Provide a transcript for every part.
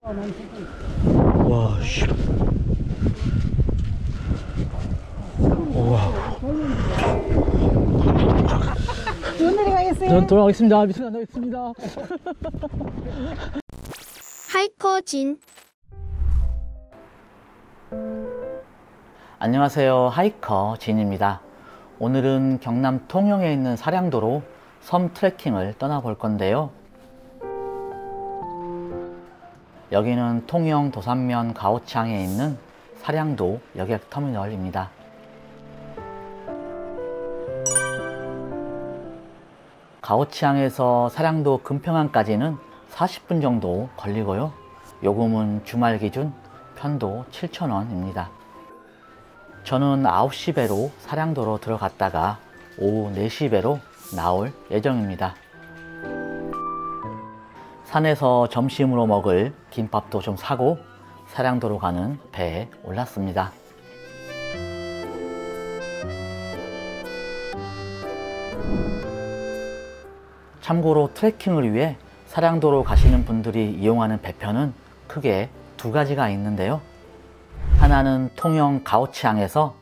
와, 씨. 우와. 오늘 가겠어요. 전 돌아가겠습니다. 미술 안 하겠습니다. 하이커 진. 안녕하세요. 하이커 진입니다. 오늘은 경남 통영에 있는 사량도로 섬 트레킹을 떠나볼 건데요. 여기는 통영 도산면 가오치항에 있는 사량도 여객터미널입니다. 가오치항에서 사량도 금평항까지는 40분 정도 걸리고요. 요금은 주말 기준 편도 7,000원입니다. 저는 9시 배로 사량도로 들어갔다가 오후 4시 배로 나올 예정입니다. 산에서 점심으로 먹을 김밥도 좀 사고 사량도로 가는 배에 올랐습니다. 참고로 트레킹을 위해 사량도로 가시는 분들이 이용하는 배편은 크게 두 가지가 있는데요. 하나는 통영 가오치항에서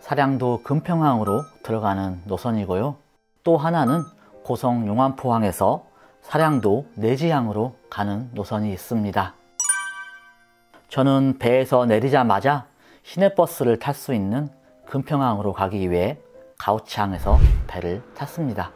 사량도 금평항으로 들어가는 노선이고요. 또 하나는 고성 용암포항에서 사량도 내지항으로 가는 노선이 있습니다. 저는 배에서 내리자마자 시내버스를 탈 수 있는 금평항으로 가기 위해 가오치항에서 배를 탔습니다.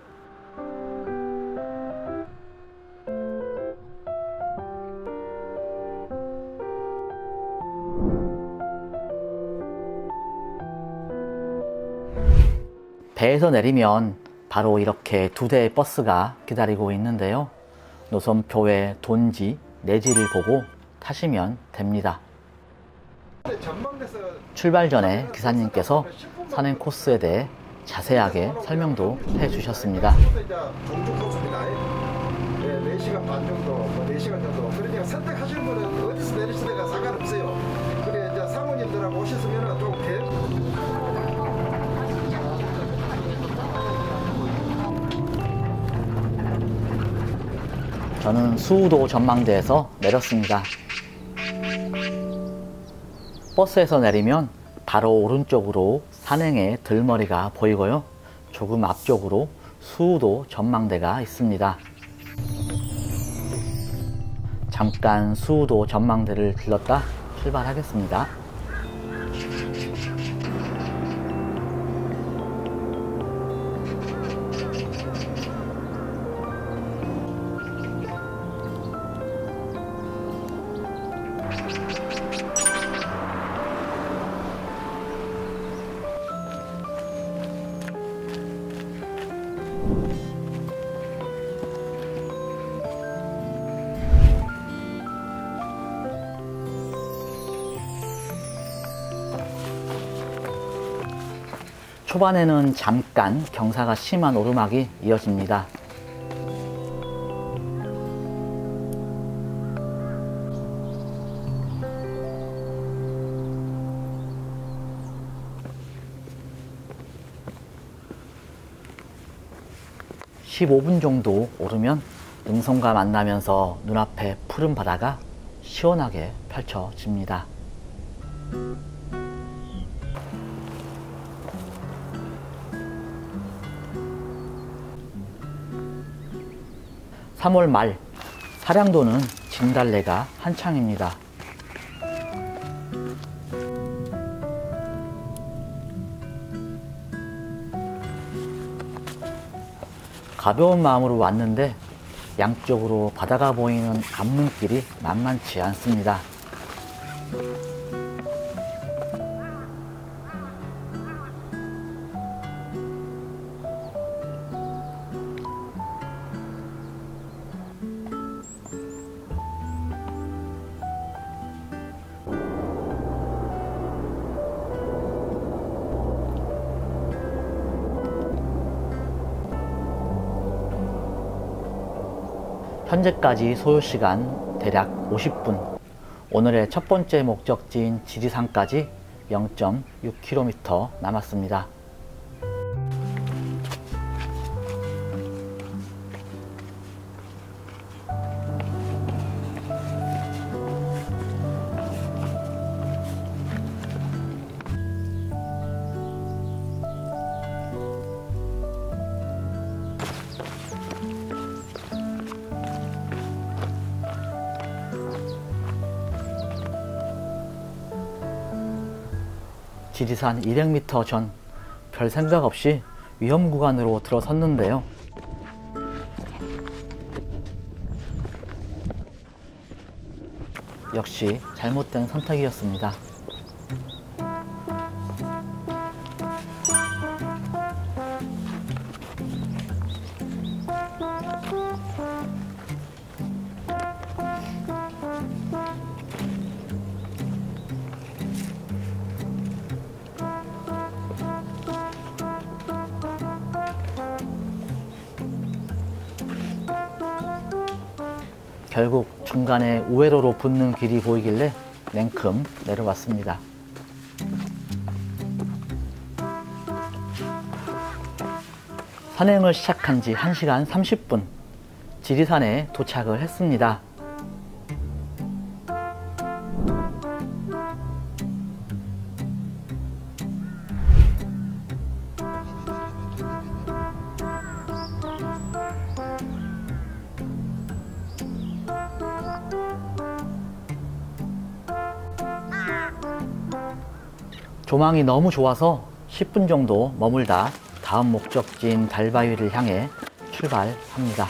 배에서 내리면 바로 이렇게 두 대의 버스가 기다리고 있는데요. 노선표에 돈지, 내지를 보고 타시면 됩니다. 출발 전에 기사님께서 산행 코스에 대해 자세하게 설명도 해주셨습니다. 4시간 반 정도, 4시간 정도. 그러니까 선택하시는 분은 어디서 내리시다가 상관없어요. 그래 이제 사모님들하고 오셨으면 좀 저는 수우도 전망대에서 내렸습니다. 버스에서 내리면 바로 오른쪽으로 산행의 들머리가 보이고요. 조금 앞쪽으로 수우도 전망대가 있습니다. 잠깐 수우도 전망대를 들렀다 출발하겠습니다. 초반에는 잠깐 경사가 심한 오르막이 이어집니다. (15분) 정도 오르면 능선과 만나면서 눈앞에 푸른 바다가 시원하게 펼쳐집니다. 3월 말 사량도는 진달래가 한창입니다. 가벼운 마음으로 왔는데 양쪽으로 바다가 보이는 앞눈길이 만만치 않습니다. 현재까지 소요시간 대략 50분. 오늘의 첫 번째 목적지인 지리산까지 0.6km 남았습니다. 지리산 200m 전 별 생각 없이 위험 구간으로 들어섰는데요. 역시 잘못된 선택이었습니다. 결국 중간에 우회로로 붙는 길이 보이길래 냉큼 내려왔습니다. 산행을 시작한 지 1시간 30분, 지리산에 도착을 했습니다. 조망이 너무 좋아서 10분 정도 머물다 다음 목적지인 달바위를 향해 출발합니다.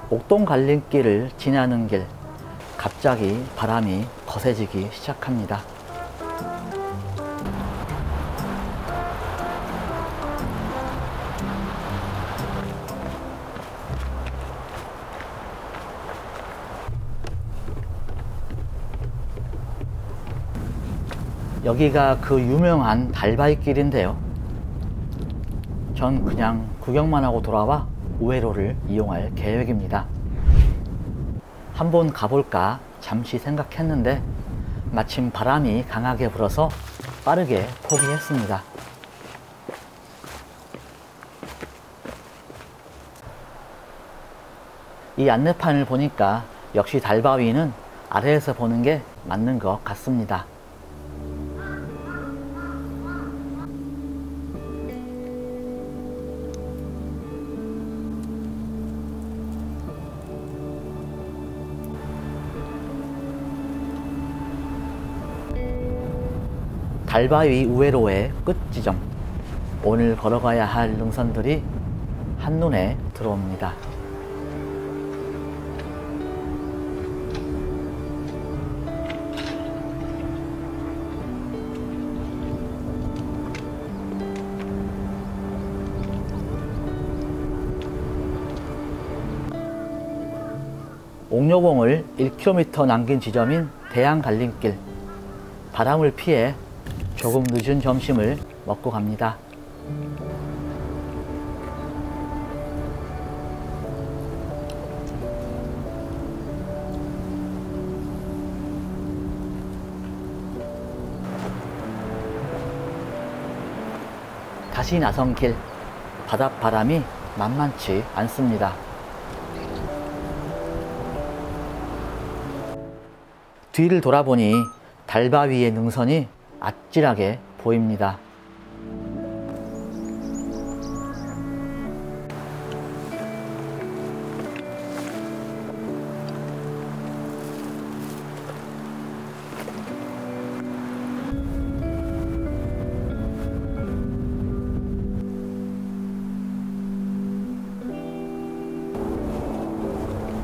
옥동 갈림길을 지나는 길, 갑자기 바람이 거세지기 시작합니다. 여기가 그 유명한 달바위 길인데요. 전 그냥 구경만 하고 돌아와 우회로를 이용할 계획입니다. 한번 가볼까 잠시 생각했는데 마침 바람이 강하게 불어서 빠르게 포기했습니다. 이 안내판을 보니까 역시 달바위는 아래에서 보는 게 맞는 것 같습니다. 달바위 우회로의 끝 지점, 오늘 걸어가야 할 능선들이 한눈에 들어옵니다. 옥녀봉을 1km 남긴 지점인 대양갈림길, 바람을 피해 조금 늦은 점심을 먹고 갑니다. 다시 나선 길, 바닷바람이 만만치 않습니다. 뒤를 돌아보니 달바위의 능선이 아찔하게 보입니다.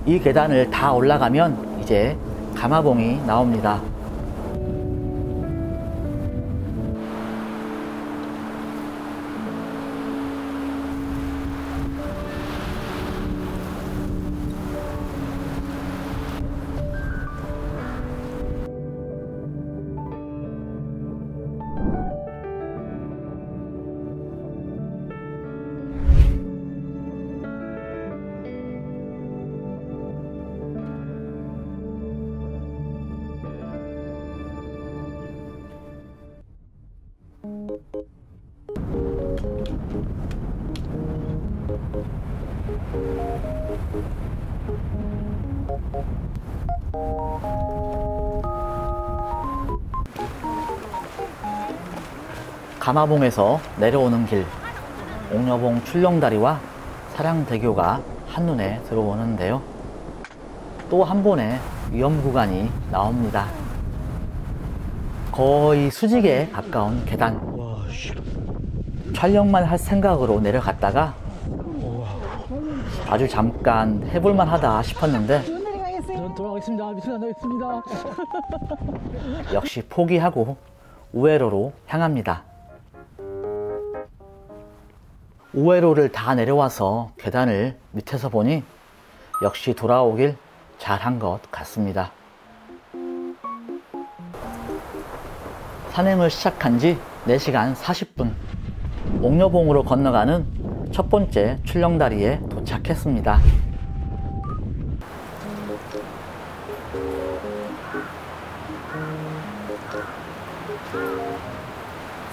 이 계단을 다 올라가면 이제 가마봉이 나옵니다. 가마봉에서 내려오는 길, 옥녀봉 출렁다리와 사량대교가 한눈에 들어오는데요. 또 한 번의 위험 구간이 나옵니다. 거의 수직에 가까운 계단. 와, 씨. 촬영만 할 생각으로 내려갔다가 아주 잠깐 해볼만 하다 싶었는데 좋은 데 가겠어요. 전 돌아가겠습니다. 미친 안 나겠습니다. 역시 포기하고 우회로로 향합니다. 우회로를 다 내려와서 계단을 밑에서 보니 역시 돌아오길 잘한 것 같습니다. 산행을 시작한 지 4시간 40분, 옥녀봉으로 건너가는 첫 번째 출렁다리에 도착했습니다.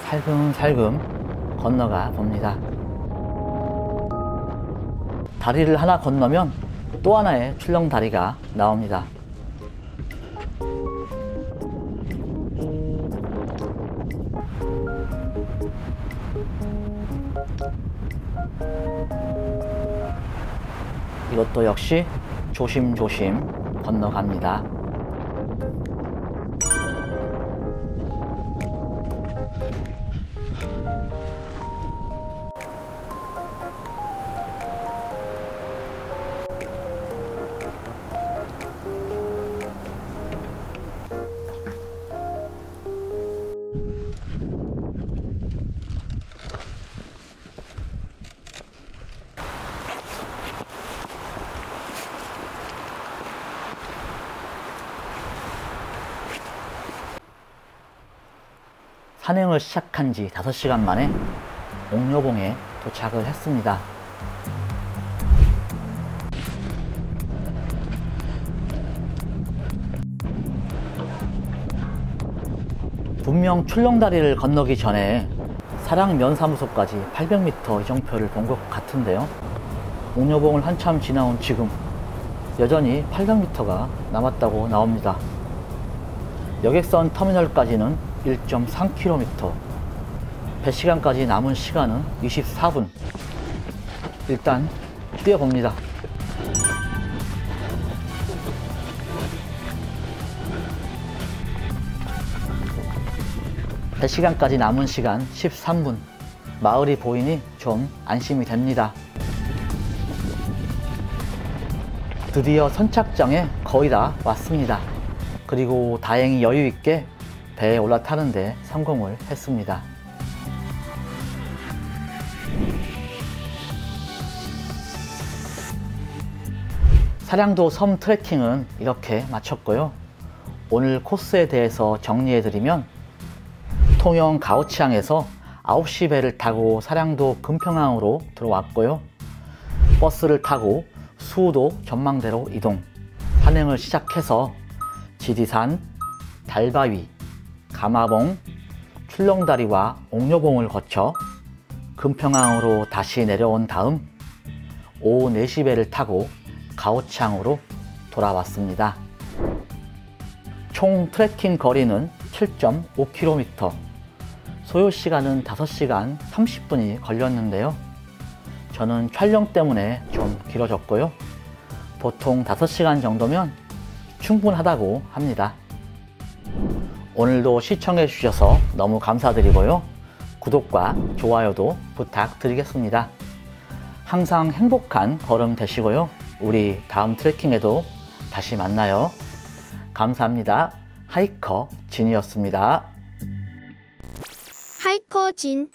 살금살금 건너가 봅니다. 다리를 하나 건너면 또 하나의 출렁다리가 나옵니다. 이것도 역시 조심조심 건너갑니다. 산행을 시작한 지 5시간 만에 옥녀봉에 도착을 했습니다. 분명 출렁다리를 건너기 전에 사량면사무소까지 800m 이정표를 본 것 같은데요. 옥녀봉을 한참 지나온 지금 여전히 800m가 남았다고 나옵니다. 여객선 터미널까지는 1.3km, 배시간까지 남은 시간은 24분. 일단 뛰어봅니다. 배시간까지 남은 시간 13분. 마을이 보이니 좀 안심이 됩니다. 드디어 선착장에 거의 다 왔습니다. 그리고 다행히 여유 있게 배에 올라타는데 성공을 했습니다. 사량도 섬 트레킹은 이렇게 마쳤고요. 오늘 코스에 대해서 정리해드리면 통영 가오치항에서 9시 배를 타고 사량도 금평항으로 들어왔고요. 버스를 타고 수우도 전망대로 이동, 산행을 시작해서 지리산, 달바위, 가마봉, 출렁다리와 옥녀봉을 거쳐 금평항으로 다시 내려온 다음 오후 4시 배를 타고 가오치항으로 돌아왔습니다. 총 트레킹 거리는 7.5km, 소요시간은 5시간 30분이 걸렸는데요. 저는 촬영 때문에 좀 길어졌고요. 보통 5시간 정도면 충분하다고 합니다. 오늘도 시청해 주셔서 너무 감사드리고요. 구독과 좋아요도 부탁드리겠습니다. 항상 행복한 걸음 되시고요. 우리 다음 트레킹에도 다시 만나요. 감사합니다. 하이커 진이었습니다. 하이커 진